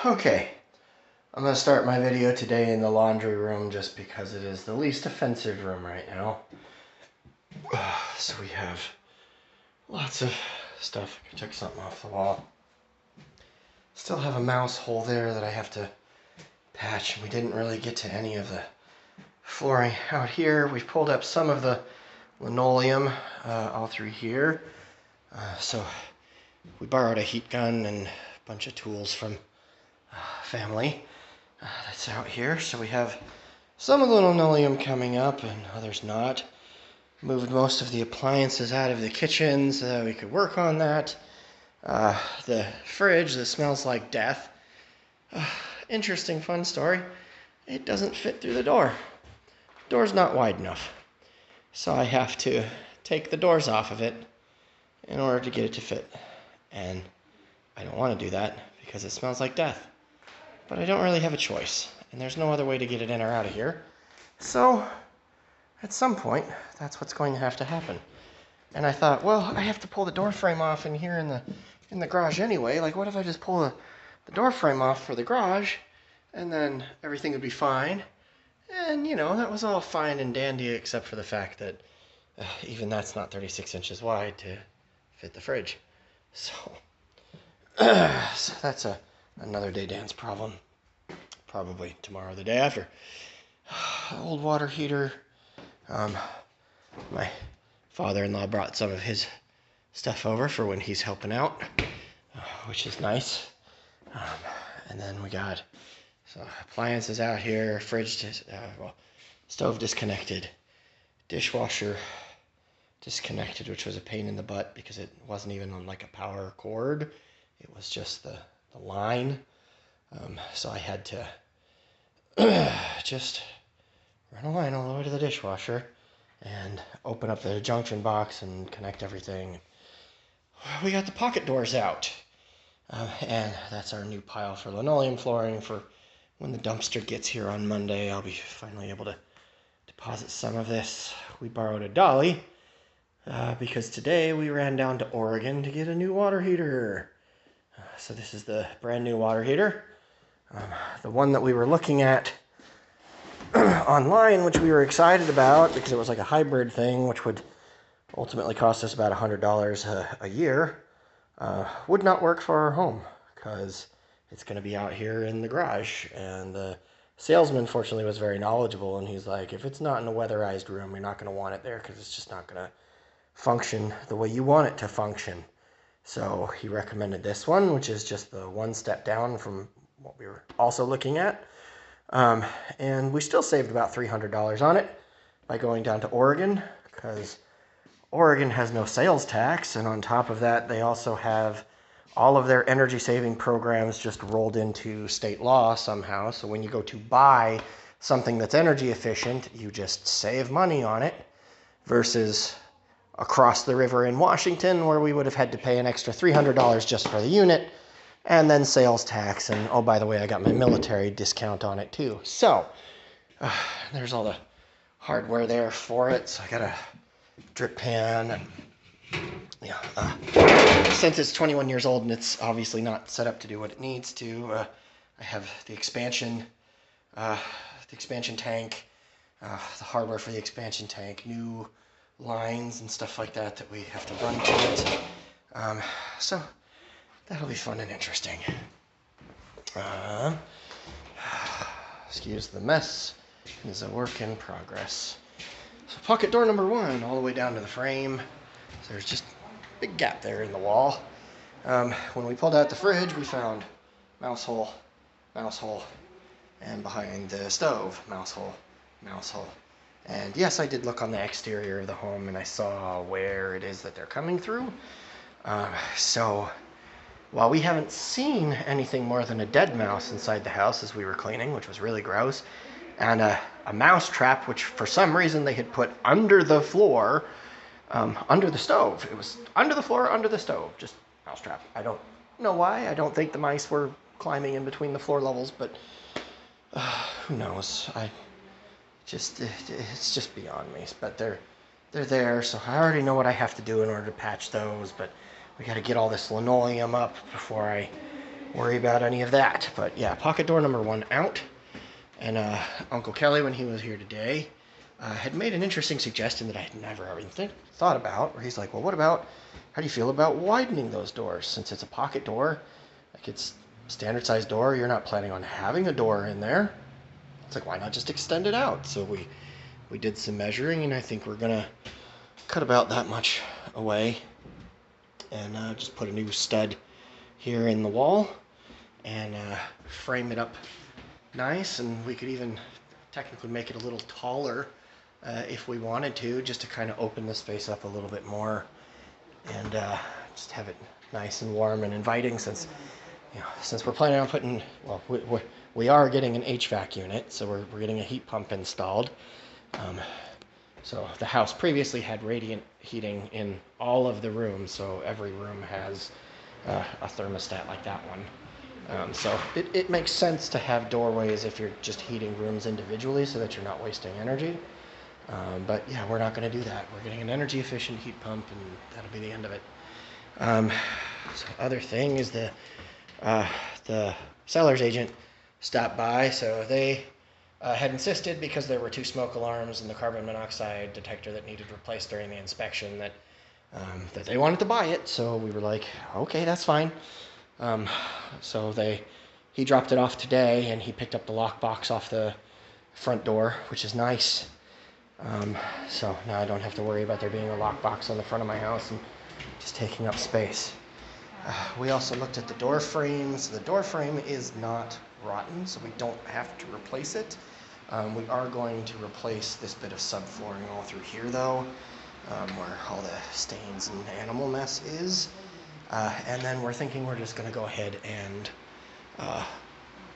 Okay, I'm going to start my video today in the laundry room just because it is the least offensive room right now. So we have lots of stuff. I took something off the wall. Still have a mouse hole there that I have to patch. We didn't really get to any of the flooring out here. We've pulled up some of the linoleum all through here. So we borrowed a heat gun and a bunch of tools from family that's out here. So we have some of the linoleum coming up and others not. Moved most of the appliances out of the kitchen so that we could work on that. The fridge that smells like death. Interesting, fun story. It doesn't fit through the door. The door's not wide enough. So I have to take the doors off of it in order to get it to fit. And I don't want to do that because it smells like death. But I don't really have a choice. And there's no other way to get it in or out of here. So at some point, that's what's going to have to happen. And I thought, well, I have to pull the door frame off in here in the garage anyway. Like, what if I just pull the door frame off for the garage, and then everything would be fine? And, you know, that was all fine and dandy, except for the fact that even that's not 36 inches wide to fit the fridge. So, so that's another day dance problem. Probably tomorrow or the day after. Old water heater. My father-in-law brought some of his stuff over for when he's helping out, which is nice. And then we got some appliances out here, stove disconnected, dishwasher disconnected, which was a pain in the butt because it wasn't even on like a power cord. It was just the line. So I had to just run a line all the way to the dishwasher and open up the junction box and connect everything. We got the pocket doors out. And that's our new pile for linoleum flooring for when the dumpster gets here on Monday. I'll be finally able to deposit some of this. We borrowed a dolly because today we ran down to Oregon to get a new water heater. So this is the brand new water heater. The one that we were looking at online, which we were excited about because it was like a hybrid thing, which would ultimately cost us about $100 a year, would not work for our home because it's going to be out here in the garage. And the salesman, fortunately, was very knowledgeable, and he's like, if it's not in a weatherized room, you're not going to want it there because it's just not going to function the way you want it to function. So he recommended this one, which is just the one step down from what we were also looking at. And we still saved about $300 on it by going down to Oregon because Oregon has no sales tax. And on top of that, they also have all of their energy saving programs just rolled into state law somehow. So when you go to buy something that's energy efficient, you just save money on it versus across the river in Washington, where we would have had to pay an extra $300 just for the unit, and then sales tax. And oh, by the way, I got my military discount on it too. So there's all the hardware there for it. So I got a drip pan. And, since it's 21 years old and it's obviously not set up to do what it needs to, I have the expansion tank, the hardware for the expansion tank, new lines and stuff like that we have to run to it. So that'll be fun and interesting. Excuse the mess. It's a work in progress. So pocket door number one, all the way down to the frame. So there's just a big gap there in the wall. When we pulled out the fridge, we found mouse hole, and behind the stove, mouse hole. And yes, I did look on the exterior of the home and I saw where it is that they're coming through. So while we haven't seen anything more than a dead mouse inside the house as we were cleaning, which was really gross, and a mouse trap, which for some reason they had put under the floor, under the stove. It was under the floor, under the stove, just mouse trap. I don't know why. I don't think the mice were climbing in between the floor levels, but who knows? It's just beyond me. But they're there, so I already know what I have to do in order to patch those. But we got to get all this linoleum up before I worry about any of that. But yeah, pocket door number 1 out. And Uncle Kelly, when he was here today, had made an interesting suggestion that I had never even thought about, where he's like, well, how do you feel about widening those doors? Since it's a pocket door, like it's standard size door, you're not planning on having a door in there. It's like, why not just extend it out? So we did some measuring, and I think we're gonna cut about that much away and just put a new stud here in the wall and frame it up nice. And we could even technically make it a little taller if we wanted to, just to kind of open the space up a little bit more and just have it nice and warm and inviting, since we're planning on putting, well, we are getting an HVAC unit, so we're getting a heat pump installed. So the house previously had radiant heating in all of the rooms, so every room has a thermostat like that one. So it makes sense to have doorways if you're just heating rooms individually, so that you're not wasting energy. But yeah, we're not going to do that. We're getting an energy efficient heat pump, and that'll be the end of it. So other thing is the seller's agent stopped by, so they had insisted, because there were 2 smoke alarms and the carbon monoxide detector that needed replaced during the inspection, that they wanted to buy it. So we were like, okay, that's fine. So he dropped it off today, and he picked up the lockbox off the front door, which is nice. So now I don't have to worry about there being a lockbox on the front of my house and just taking up space. We also looked at the door frames. The door frame is not rotten, so we don't have to replace it. We are going to replace this bit of subflooring all through here, though, where all the stains and animal mess is. And then we're thinking we're just going to go ahead and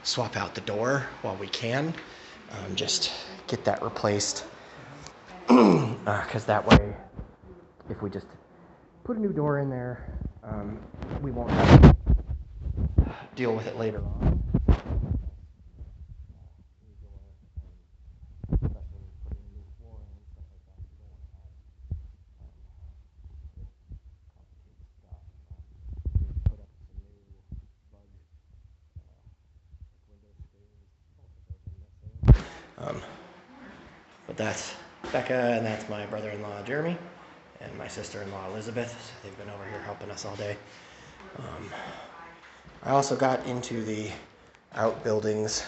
swap out the door while we can. Just get that replaced. Because that way, if we just put a new door in there, we won't have to deal with it later on. But that's Becca, and that's my brother-in-law Jeremy, and my sister-in-law Elizabeth. They've been over here helping us all day. I also got into the outbuildings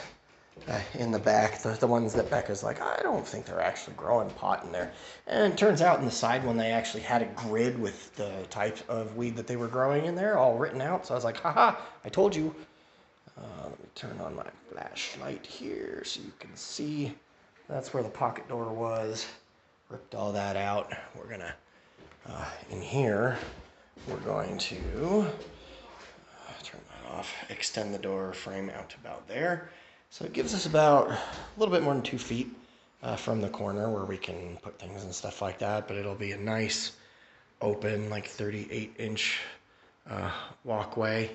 in the back, the ones that Becca's like, I don't think they're actually growing pot in there. And it turns out in the side one, they actually had a grid with the type of weed that they were growing in there all written out. So I was like, haha, I told you. Let me turn on my flashlight here so you can see. That's where the pocket door was. Ripped all that out. We're gonna, in here, we're going to turn that off, extend the door frame out to about there. So it gives us about a little bit more than 2 feet from the corner where we can put things and stuff like that, but it'll be a nice open, like 38-inch walkway.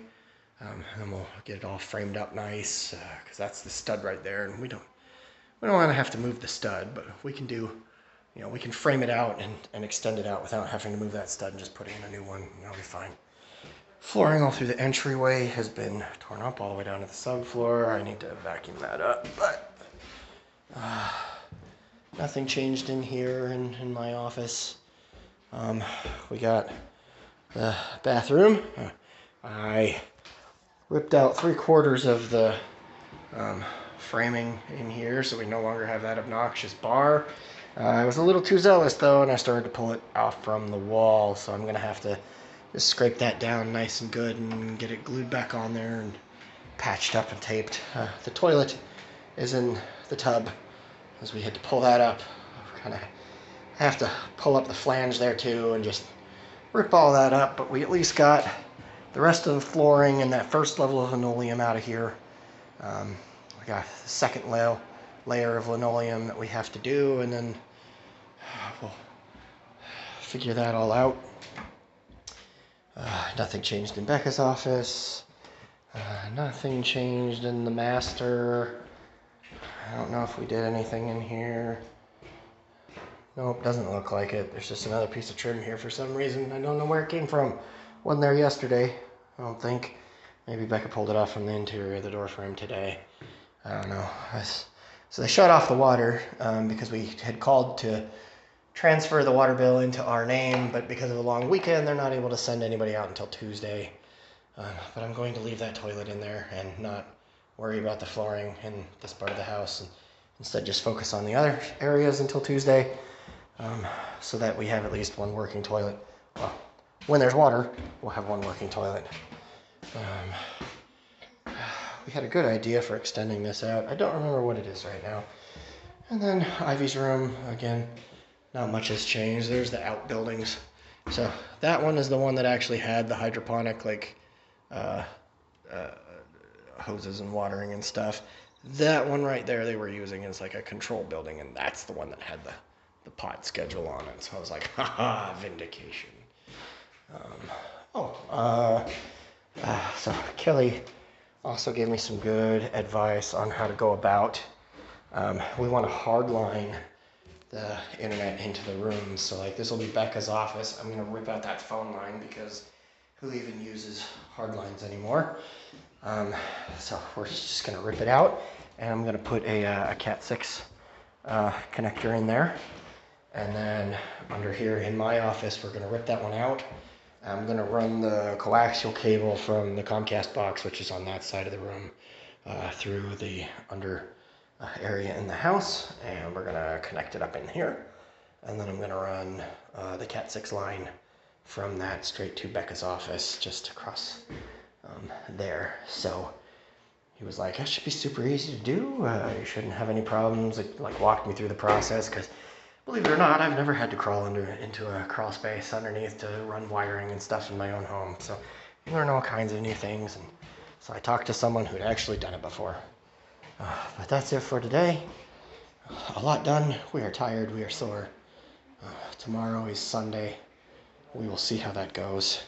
And we'll get it all framed up nice, because that's the stud right there, and we don't want to have to move the stud, but we can do, we can frame it out and extend it out without having to move that stud and just putting in a new one, and that'll be fine. Flooring all through the entryway has been torn up all the way down to the subfloor. I need to vacuum that up, but nothing changed in here in my office. We got the bathroom. I ripped out 3/4 of the framing in here, so we no longer have that obnoxious bar. I was a little too zealous, though, and I started to pull it off from the wall, so I'm going to have to just scrape that down nice and good and get it glued back on there and patched up and taped. The toilet is in the tub, as we had to pull that up. We're kind of have to pull up the flange there, too, and just rip all that up, but we at least got the rest of the flooring and that first level of linoleum out of here. We got the second layer of linoleum that we have to do, and then we'll figure that all out. Nothing changed in Becca's office. Nothing changed in the master. I don't know if we did anything in here. Nope, doesn't look like it. There's just another piece of trim here for some reason. I don't know where it came from. Wasn't there yesterday, I don't think. Maybe Becca pulled it off from the interior of the door frame today. I don't know. So they shut off the water because we had called to transfer the water bill into our name, but because of the long weekend, they're not able to send anybody out until Tuesday. But I'm going to leave that toilet in there and not worry about the flooring in this part of the house, and instead just focus on the other areas until Tuesday, so that we have at least one working toilet. Well, when there's water, we'll have one working toilet. We had a good idea for extending this out. I don't remember what it is right now. And then Ivy's room, again, not much has changed. There's the outbuildings. So that one is the one that actually had the hydroponic, like, hoses and watering and stuff. That one right there they were using as like a control building, and that's the one that had the pot schedule on it. So I was like, haha, vindication. So Kelly also gave me some good advice on how to go about. We want to hardline the internet into the room. So like this will be Becca's office. I'm gonna rip out that phone line because who even uses hard lines anymore? So we're just gonna rip it out, and I'm gonna put a Cat 6 connector in there. And then under here in my office, we're gonna rip that one out. I'm gonna run the coaxial cable from the Comcast box, which is on that side of the room, through the under area in the house, and we're gonna connect it up in here. And then I'm gonna run the Cat 6 line from that straight to Becca's office, just across there. So he was like, that should be super easy to do. You shouldn't have any problems. It like walked me through the process, because believe it or not, I've never had to crawl into a crawl space underneath to run wiring and stuff in my own home. So you learn all kinds of new things. And so I talked to someone who'd actually done it before. But that's it for today. A lot done. We are tired. We are sore. Tomorrow is Sunday. We will see how that goes.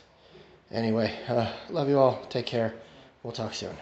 Anyway, love you all. Take care. We'll talk soon.